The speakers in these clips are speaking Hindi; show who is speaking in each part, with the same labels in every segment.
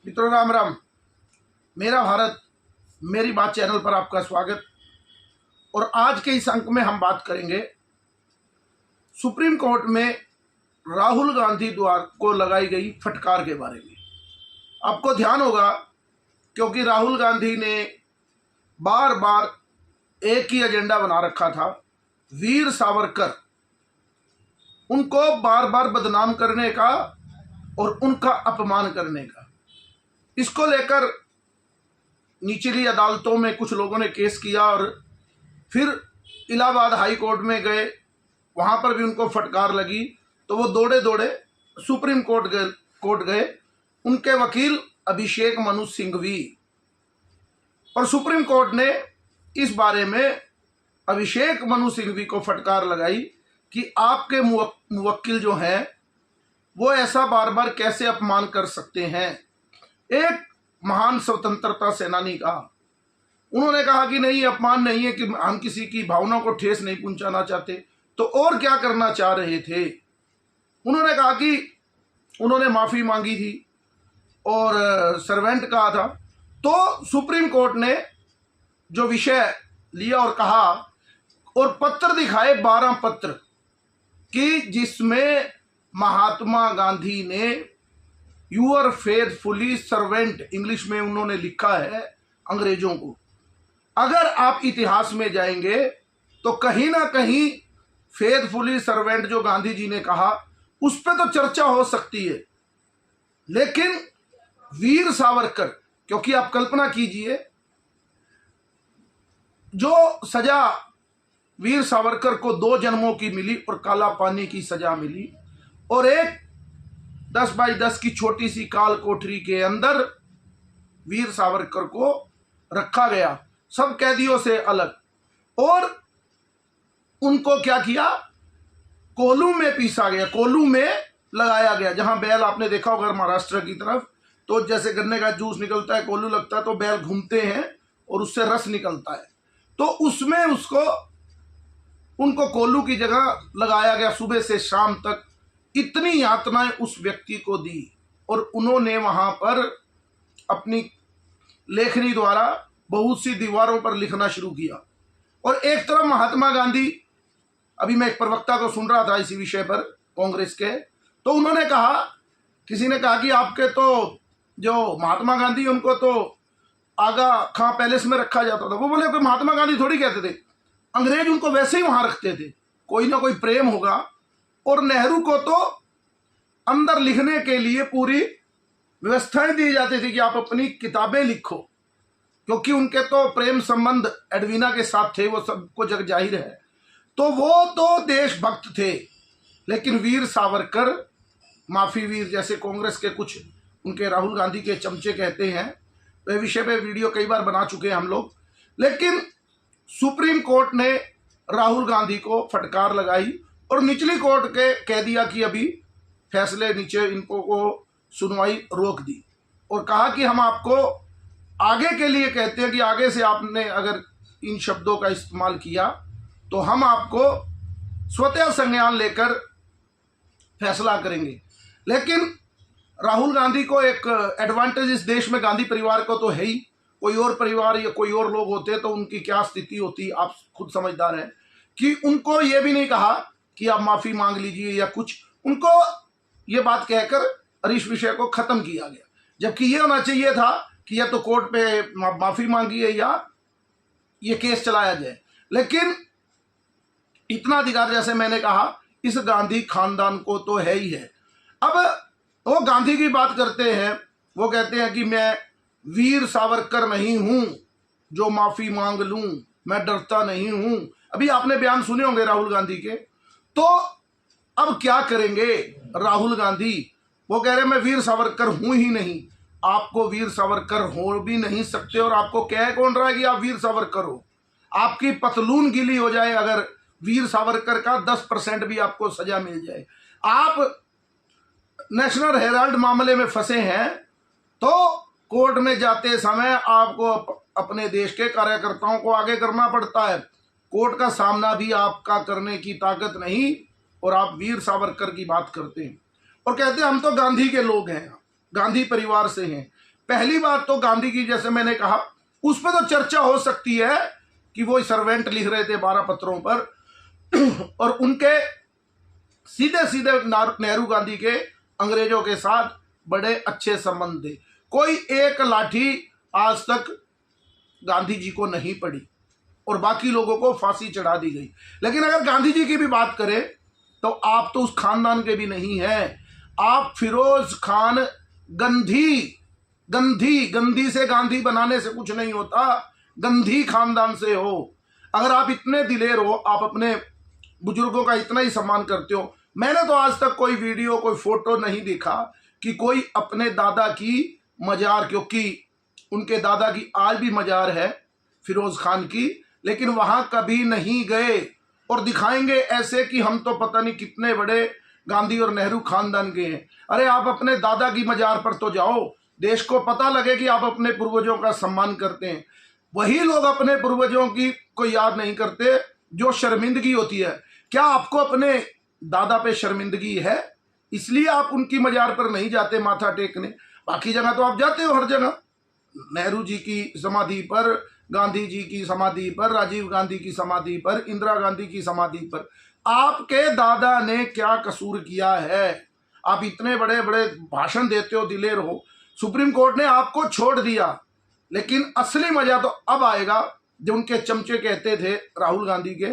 Speaker 1: मित्रों राम राम। मेरा भारत मेरी बात चैनल पर आपका स्वागत। और आज के इस अंक में हम बात करेंगे सुप्रीम कोर्ट में राहुल गांधी द्वारा को लगाई गई फटकार के बारे में। आपको ध्यान होगा क्योंकि राहुल गांधी ने बार बार एक ही एजेंडा बना रखा था, वीर सावरकर, उनको बार बार बदनाम करने का और उनका अपमान करने का। इसको लेकर निचली अदालतों में कुछ लोगों ने केस किया और फिर इलाहाबाद हाई कोर्ट में गए, वहाँ पर भी उनको फटकार लगी तो वो दौड़े दौड़े सुप्रीम कोर्ट गए। उनके वकील अभिषेक मनु सिंघवी, और सुप्रीम कोर्ट ने इस बारे में अभिषेक मनु सिंघवी को फटकार लगाई कि आपके मुवक्किल जो हैं वो ऐसा बार बार कैसे अपमान कर सकते हैं। एक महान स्वतंत्रता सेनानी का उन्होंने कहा कि नहीं, अपमान नहीं है, कि हम किसी की भावना को ठेस नहीं पहुंचाना चाहते, तो और क्या करना चाह रहे थे। उन्होंने कहा कि उन्होंने माफी मांगी थी और सर्वेंट कहा था। तो सुप्रीम कोर्ट ने जो विषय लिया और कहा और पत्र दिखाए, 12 पत्र, कि जिसमें महात्मा गांधी ने यूर फेथफुली सर्वेंट इंग्लिश में उन्होंने लिखा है अंग्रेजों को। अगर आप इतिहास में जाएंगे तो कहीं ना कहीं फेथफुली सर्वेंट जो गांधी जी ने कहा उस पर तो चर्चा हो सकती है, लेकिन वीर सावरकर, क्योंकि आप कल्पना कीजिए जो सजा वीर सावरकर को 2 जन्मों की मिली और काला पानी की सजा मिली, और एक 10 बाई 10 की छोटी सी काल कोठरी के अंदर वीर सावरकर को रखा गया, सब कैदियों से अलग, और उनको क्या किया, कोल्हू में पीसा गया, कोल्हू में लगाया गया। जहां बैल आपने देखा होगा महाराष्ट्र की तरफ, तो जैसे गन्ने का जूस निकलता है, कोल्हू लगता है, तो बैल घूमते हैं और उससे रस निकलता है, तो उसमें उनको कोल्हू की जगह लगाया गया। सुबह से शाम तक इतनी यातनाएं उस व्यक्ति को दी, और उन्होंने वहां पर अपनी लेखनी द्वारा बहुत सी दीवारों पर लिखना शुरू किया। और एक तरफ महात्मा गांधी, अभी मैं एक प्रवक्ता को सुन रहा था इसी विषय पर कांग्रेस के, तो उन्होंने कहा, किसी ने कहा कि आपके तो जो महात्मा गांधी उनको तो आगा खां पैलेस में रखा जाता था। वो बोले कोई महात्मा गांधी थोड़ी कहते थे, अंग्रेज उनको वैसे ही वहां रखते थे, कोई ना कोई प्रेम होगा। और नेहरू को तो अंदर लिखने के लिए पूरी व्यवस्थाएं दी जाती थी कि आप अपनी किताबें लिखो, क्योंकि उनके तो प्रेम संबंध एडवीना के साथ थे, वो सबको जग जाहिर है। तो वो तो देशभक्त थे। लेकिन वीर सावरकर, माफी वीर जैसे कांग्रेस के कुछ उनके राहुल गांधी के चमचे कहते हैं, वे विषय पे वीडियो कई बार बना चुके हैं हम लोग। लेकिन सुप्रीम कोर्ट ने राहुल गांधी को फटकार लगाई और निचली कोर्ट के कह दिया कि अभी फैसले नीचे इनको को सुनवाई रोक दी, और कहा कि हम आपको आगे के लिए कहते हैं कि आगे से आपने अगर इन शब्दों का इस्तेमाल किया तो हम आपको स्वतः संज्ञान लेकर फैसला करेंगे। लेकिन राहुल गांधी को एक एडवांटेज इस देश में गांधी परिवार को तो है ही, कोई और परिवार या कोई और लोग होते तो उनकी क्या स्थिति होती, आप खुद समझदार हैं, कि उनको ये भी नहीं कहा कि आप माफी मांग लीजिए या कुछ, उनको ये बात कहकर इस विषय को खत्म किया गया। जबकि ये होना चाहिए था कि या तो कोर्ट पे माफी मांगी है या ये केस चलाया जाए। लेकिन इतना अधिकार, जैसे मैंने कहा, इस गांधी खानदान को तो है ही है। अब वो गांधी की बात करते हैं, वो कहते हैं कि मैं वीर सावरकर नहीं हूं जो माफी मांग लूं, मैं डरता नहीं हूं। अभी आपने बयान सुने होंगे राहुल गांधी के। तो अब क्या करेंगे राहुल गांधी? वो कह रहे मैं वीर सावरकर हूं ही नहीं। आपको वीर सावरकर हो भी नहीं सकते, और आपको कह कौन रहा है कि आप वीर सावरकर हो? आपकी पतलून गीली हो जाए अगर वीर सावरकर का 10% भी आपको सजा मिल जाए। आप नेशनल हेराल्ड मामले में फंसे हैं, तो कोर्ट में जाते समय आपको अपने देश के कार्यकर्ताओं को आगे करना पड़ता है। कोर्ट का सामना भी आपका करने की ताकत नहीं, और आप वीर सावरकर की बात करते हैं और कहते हैं हम तो गांधी के लोग हैं, गांधी परिवार से हैं। पहली बात तो गांधी की, जैसे मैंने कहा, उस पर तो चर्चा हो सकती है कि वो सर्वेंट लिख रहे थे 12 पत्रों पर और उनके सीधे सीधे नेहरू गांधी के अंग्रेजों के साथ बड़े अच्छे संबंध थे। कोई एक लाठी आज तक गांधी जी को नहीं पड़ी और बाकी लोगों को फांसी चढ़ा दी गई। लेकिन अगर गांधी जी की भी बात करें तो आप तो उस खानदान के भी नहीं हैं। आप फिरोज खान गंधी से गांधी बनाने से कुछ नहीं होता, गंधी खानदान से हो। अगर आप इतने दिलेर हो, आप अपने बुजुर्गों का इतना ही सम्मान करते हो, मैंने तो आज तक कोई वीडियो, कोई फोटो नहीं देखा कि कोई अपने दादा की मजार, क्योंकि उनके दादा की आज भी मजार है फिरोज खान की, लेकिन वहां कभी नहीं गए और दिखाएंगे ऐसे कि हम तो पता नहीं कितने बड़े गांधी और नेहरू खानदान के हैं। अरे आप अपने दादा की मजार पर तो जाओ, देश को पता लगे कि आप अपने पूर्वजों का सम्मान करते हैं। वही लोग अपने पूर्वजों की को याद नहीं करते जो शर्मिंदगी होती है। क्या आपको अपने दादा पे शर्मिंदगी है, इसलिए आप उनकी मजार पर नहीं जाते माथा टेकने? बाकी जगह तो आप जाते हो, हर जगह, नेहरू जी की समाधि पर, गांधी जी की समाधि पर, राजीव गांधी की समाधि पर, इंदिरा गांधी की समाधि पर। आपके दादा ने क्या कसूर किया है? आप इतने बड़े बड़े भाषण देते हो, दिलेर हो, सुप्रीम कोर्ट ने आपको छोड़ दिया, लेकिन असली मजा तो अब आएगा जो उनके चमचे कहते थे राहुल गांधी के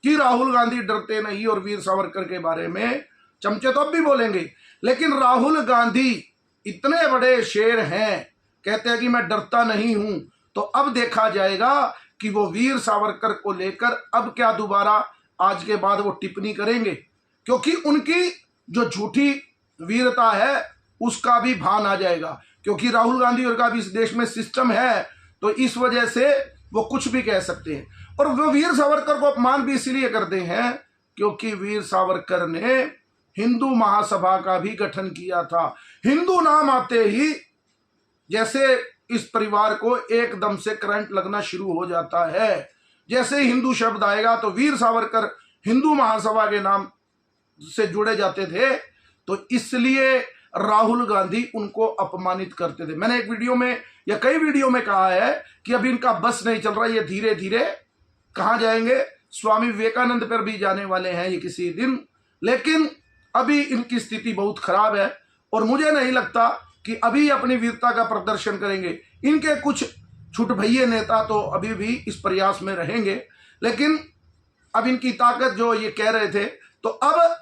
Speaker 1: कि राहुल गांधी डरते नहीं, और वीर सावरकर के बारे में चमचे तो अब भी बोलेंगे, लेकिन राहुल गांधी इतने बड़े शेर हैं, कहते हैं कि मैं डरता नहीं हूं। तो अब देखा जाएगा कि वो वीर सावरकर को लेकर अब क्या दोबारा आज के बाद वो टिप्पणी करेंगे, क्योंकि उनकी जो झूठी वीरता है उसका भी भान आ जाएगा। क्योंकि राहुल गांधी और का भी इस देश में सिस्टम है, तो इस वजह से वो कुछ भी कह सकते हैं। और वो वीर सावरकर को अपमान भी इसलिए करते हैं क्योंकि वीर सावरकर ने हिंदू महासभा का भी गठन किया था। हिंदू नाम आते ही जैसे इस परिवार को एकदम से करंट लगना शुरू हो जाता है। जैसे ही हिंदू शब्द आएगा तो वीर सावरकर हिंदू महासभा के नाम से जुड़े जाते थे, तो इसलिए राहुल गांधी उनको अपमानित करते थे। मैंने एक वीडियो में या कई वीडियो में कहा है कि अभी इनका बस नहीं चल रहा, ये धीरे धीरे कहां जाएंगे, स्वामी विवेकानंद पर भी जाने वाले हैं ये किसी दिन। लेकिन अभी इनकी स्थिति बहुत खराब है और मुझे नहीं लगता कि अभी अपनी वीरता का प्रदर्शन करेंगे। इनके कुछ छुटभैये नेता तो अभी भी इस प्रयास में रहेंगे, लेकिन अब इनकी ताकत जो ये कह रहे थे, तो अब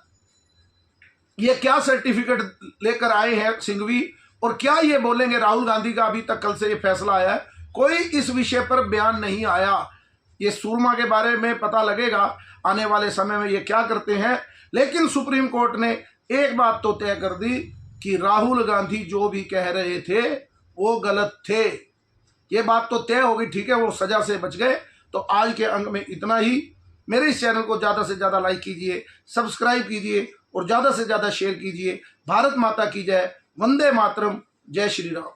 Speaker 1: ये क्या सर्टिफिकेट लेकर आए हैं सिंघवी, और क्या ये बोलेंगे राहुल गांधी का अभी तक कल से ये फैसला आया है, कोई इस विषय पर बयान नहीं आया। ये सुरमा के बारे में पता लगेगा आने वाले समय में ये क्या करते हैं। लेकिन सुप्रीम कोर्ट ने एक बात तो तय कर दी कि राहुल गांधी जो भी कह रहे थे वो गलत थे। ये बात तो तय हो गई, ठीक है, वो सजा से बच गए। तो आज के अंक में इतना ही। मेरे इस चैनल को ज़्यादा से ज़्यादा लाइक कीजिए, सब्सक्राइब कीजिए और ज़्यादा से ज़्यादा शेयर कीजिए। भारत माता की जय, वंदे मातरम, जय श्री राम।